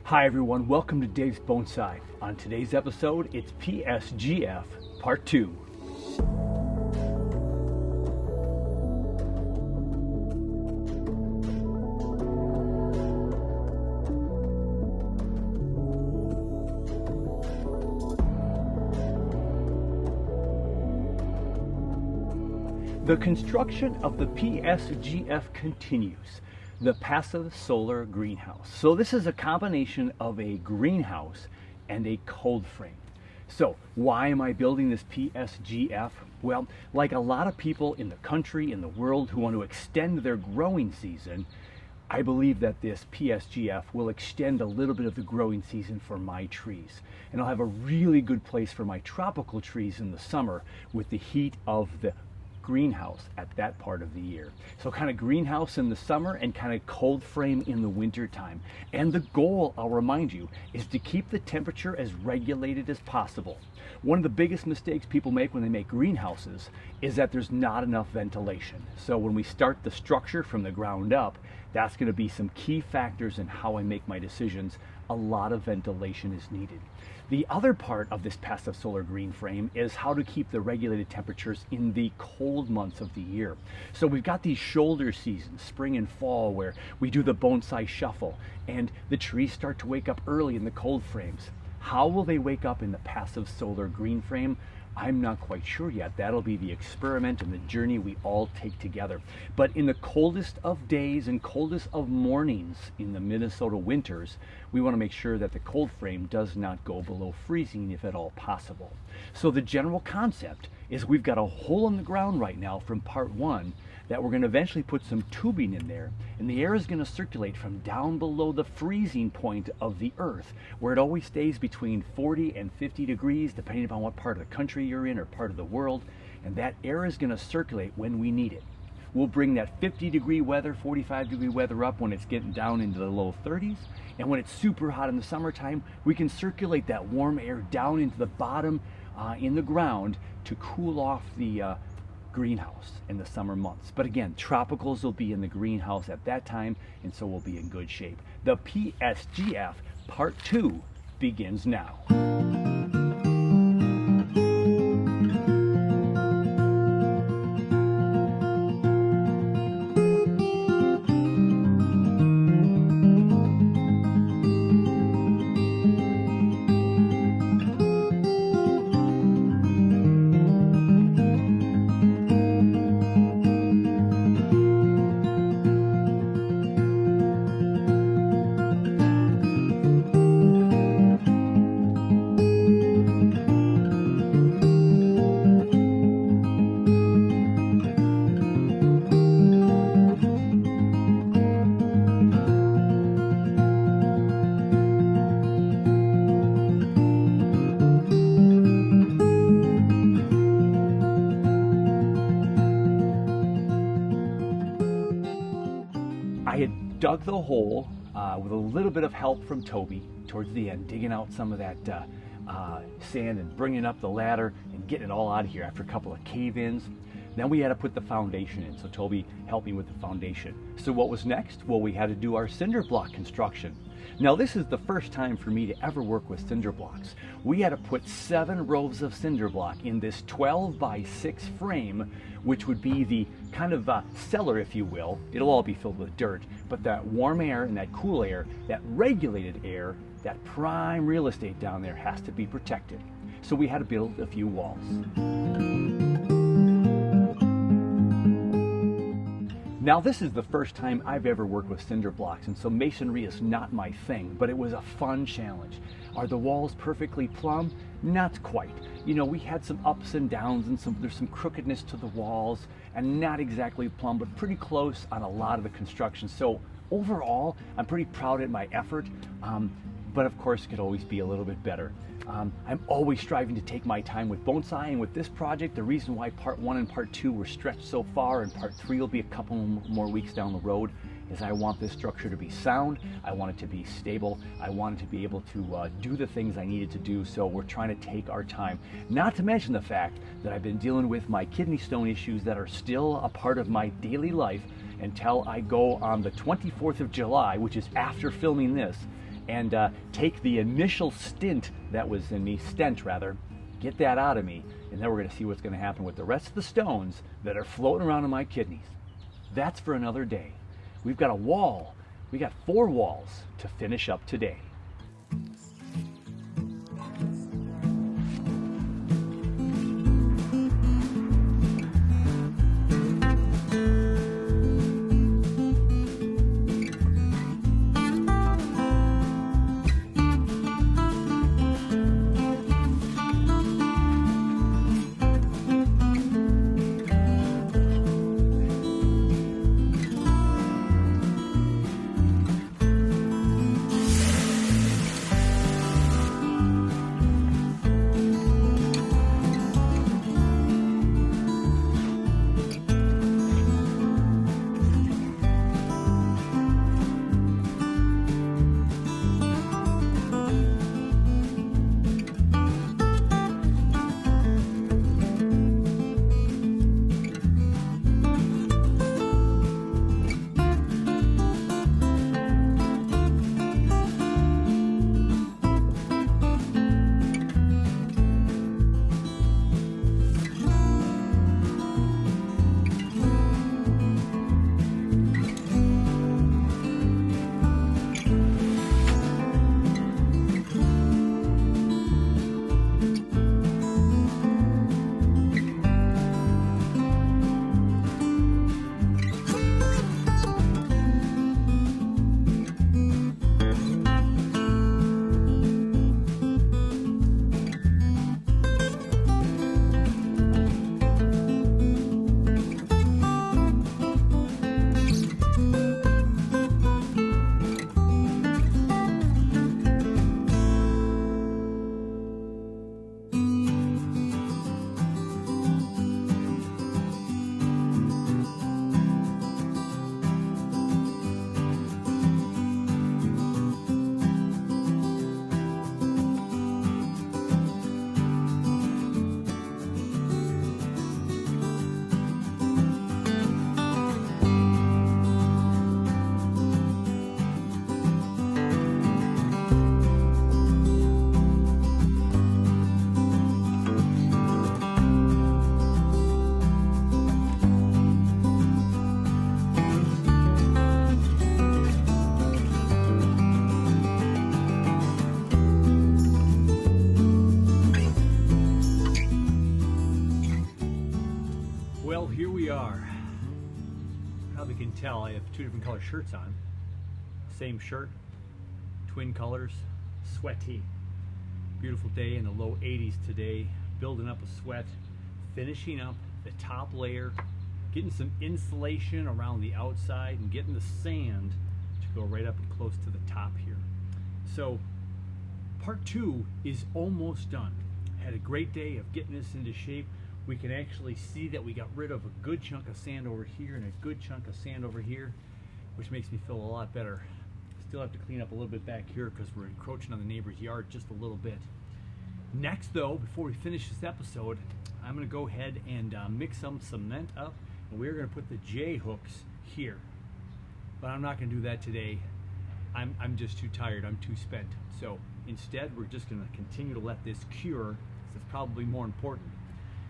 Hi everyone, welcome to Dave's Bonsai. On today's episode, it's PSGF Part 2. The construction of the PSGF continues. The passive solar greenhouse. So this is a combination of a greenhouse and a cold frame. So why am I building this PSGF? Well, like a lot of people in the country, in the world who want to extend their growing season, I believe that this PSGF will extend a little bit of the growing season for my trees. And I'll have a really good place for my tropical trees in the summer with the heat of the greenhouse at that part of the year. So kind of greenhouse in the summer and kind of cold frame in the winter time. And the goal, I'll remind you, is to keep the temperature as regulated as possible. One of the biggest mistakes people make when they make greenhouses is that there's not enough ventilation. So when we start the structure from the ground up, that's going to be some key factors in how I make my decisions. A lot of ventilation is needed. The other part of this passive solar green frame is how to keep the regulated temperatures in the cold months of the year. So we've got these shoulder seasons, spring and fall, where we do the bonsai shuffle and the trees start to wake up early in the cold frames. How will they wake up in the passive solar green frame? I'm not quite sure yet. That'll be the experiment and the journey we all take together. But in the coldest of days and coldest of mornings in the Minnesota winters, we want to make sure that the cold frame does not go below freezing if at all possible. So the general concept is we've got a hole in the ground right now from part one that we're going to eventually put some tubing in there, and the air is going to circulate from down below the freezing point of the earth, where it always stays between 40 and 50 degrees depending upon what part of the country you're in or part of the world, and that air is going to circulate when we need it. We'll bring that 50-degree weather, 45-degree weather up when it's getting down into the low 30s, and when it's super hot in the summertime, we can circulate that warm air down into the bottom in the ground to cool off the greenhouse in the summer months. But again, tropicals will be in the greenhouse at that time, and so we'll be in good shape. The PSGF Part 2 begins now. I had dug the hole with a little bit of help from Toby towards the end, digging out some of that sand and bringing up the ladder and getting it all out of here after a couple of cave-ins. Then we had to put the foundation in, so Toby helped me with the foundation. So what was next? Well, we had to do our cinder block construction. Now this is the first time for me to ever work with cinder blocks. We had to put 7 rows of cinder block in this 12 by 6 frame, which would be the kind of cellar, if you will. It'll all be filled with dirt, but that warm air and that cool air, that regulated air, that prime real estate down there has to be protected. So we had to build a few walls. Now this is the first time I've ever worked with cinder blocks, and so masonry is not my thing, but it was a fun challenge. Are the walls perfectly plumb? Not quite. You know, we had some ups and downs and there's some crookedness to the walls, and not exactly plumb, but pretty close on a lot of the construction. So overall, I'm pretty proud of my effort, but of course it could always be a little bit better. I'm always striving to take my time with bonsai, and with this project, the reason why part 1 and part 2 were stretched so far and part 3 will be a couple more weeks down the road is I want this structure to be sound, I want it to be stable, I want it to be able to do the things I needed to do, so we're trying to take our time. Not to mention the fact that I've been dealing with my kidney stone issues that are still a part of my daily life until I go on the 24th of July, which is after filming this, and take the initial stent that was in me, stent rather, get that out of me, and then we're going to see what's going to happen with the rest of the stones that are floating around in my kidneys. That's for another day. We've got a wall. We got 4 walls to finish up today. Well, here we are. Probably can tell I have 2 different color shirts on. Same shirt, twin colors, sweaty. Beautiful day in the low 80s today. Building up a sweat, finishing up the top layer, getting some insulation around the outside, and getting the sand to go right up and close to the top here. So part 2 is almost done. Had a great day of getting this into shape. We can actually see that we got rid of a good chunk of sand over here and a good chunk of sand over here, which makes me feel a lot better. Still have to clean up a little bit back here because we're encroaching on the neighbor's yard just a little bit. Next though, before we finish this episode, I'm going to go ahead and mix some cement up, and we're going to put the J-hooks here. But I'm not going to do that today. I'm just too tired, I'm too spent. So instead, we're just going to continue to let this cure, because it's probably more important.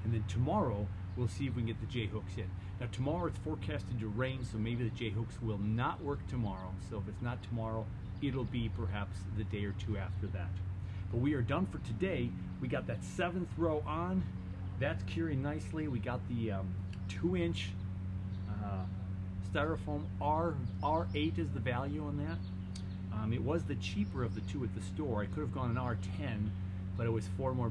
And then tomorrow, we'll see if we can get the J-hooks in. Now tomorrow it's forecasted to rain, so maybe the J-hooks will not work tomorrow. So if it's not tomorrow, it'll be perhaps the day or 2 after that. But we are done for today. We got that 7th row on. That's curing nicely. We got the 2-inch styrofoam. R8 is the value on that. It was the cheaper of the 2 at the store. I could have gone an R10, but it was $4 more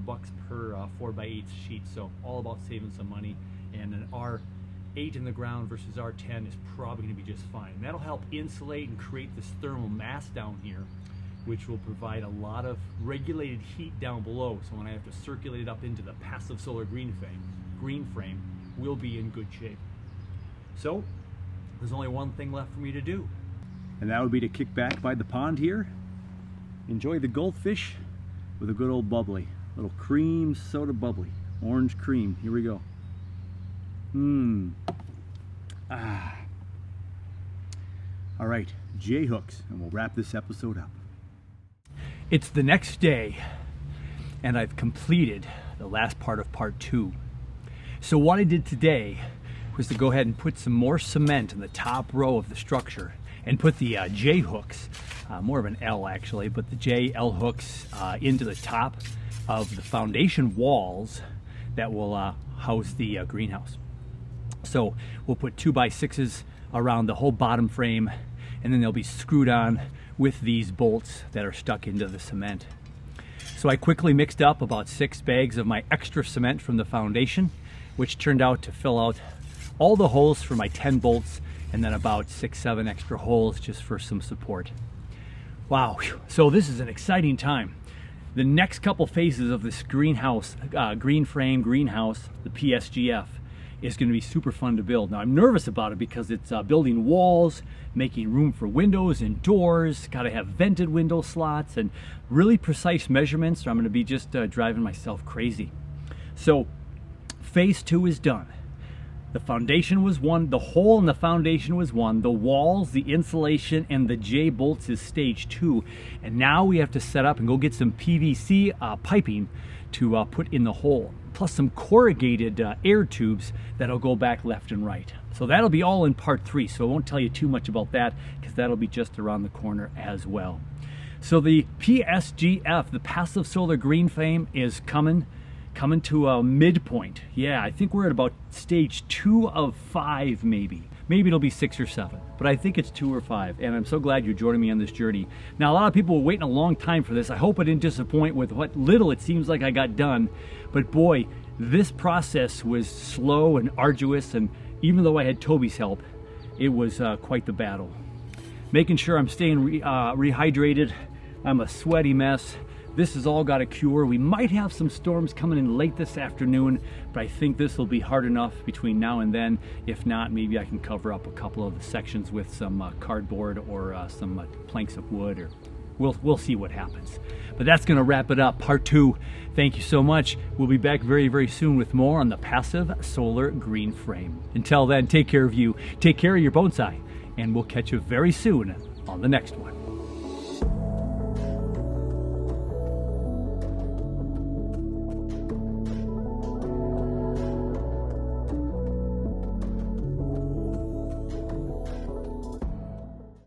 per 4x8 sheet, so all about saving some money. And an R8 in the ground versus R10 is probably going to be just fine. And that'll help insulate and create this thermal mass down here, which will provide a lot of regulated heat down below. So when I have to circulate it up into the passive solar green frame, we'll be in good shape. So there's only one thing left for me to do, and that would be to kick back by the pond here, enjoy the goldfish with a good old bubbly, little cream soda bubbly, orange cream. Here we go. All right, J-hooks, and we'll wrap this episode up. It's the next day, and I've completed the last part of part 2. So what I did today was to go ahead and put some more cement in the top row of the structure and put the J hooks, more of an L actually, but the J L hooks into the top of the foundation walls that will house the greenhouse. So we'll put 2x6s around the whole bottom frame, and then they'll be screwed on with these bolts that are stuck into the cement. So I quickly mixed up about 6 bags of my extra cement from the foundation, which turned out to fill out all the holes for my 10 bolts, and then about 6-7 extra holes just for some support. Wow, so this is an exciting time. The next couple phases of this greenhouse, green frame greenhouse, the PSGF, is going to be super fun to build. Now I'm nervous about it because it's building walls, making room for windows and doors, got to have vented window slots and really precise measurements, or I'm going to be just driving myself crazy. So phase 2 is done. The foundation was one, the hole in the foundation was one, the walls, the insulation, and the J bolts is stage 2. And now we have to set up and go get some PVC piping to put in the hole, plus some corrugated air tubes that'll go back left and right. So that'll be all in part 3, so I won't tell you too much about that because that'll be just around the corner as well. So the PSGF, the passive solar green frame, is coming to a midpoint. Yeah, I think we're at about stage 2 of 5 maybe. Maybe it'll be 6 or 7, but I think it's 2 or 5, and I'm so glad you're joining me on this journey. Now, a lot of people were waiting a long time for this. I hope I didn't disappoint with what little it seems like I got done, but boy, this process was slow and arduous, and even though I had Toby's help, it was quite the battle. Making sure I'm staying rehydrated. I'm a sweaty mess. This has all got a cure. We might have some storms coming in late this afternoon, but I think this will be hard enough between now and then. If not, maybe I can cover up a couple of the sections with some cardboard or some planks of wood, or we'll see what happens. But that's going to wrap it up. Part 2. Thank you so much. We'll be back very, very soon with more on the passive solar green frame. Until then, take care of you, take care of your bonsai, and we'll catch you very soon on the next one.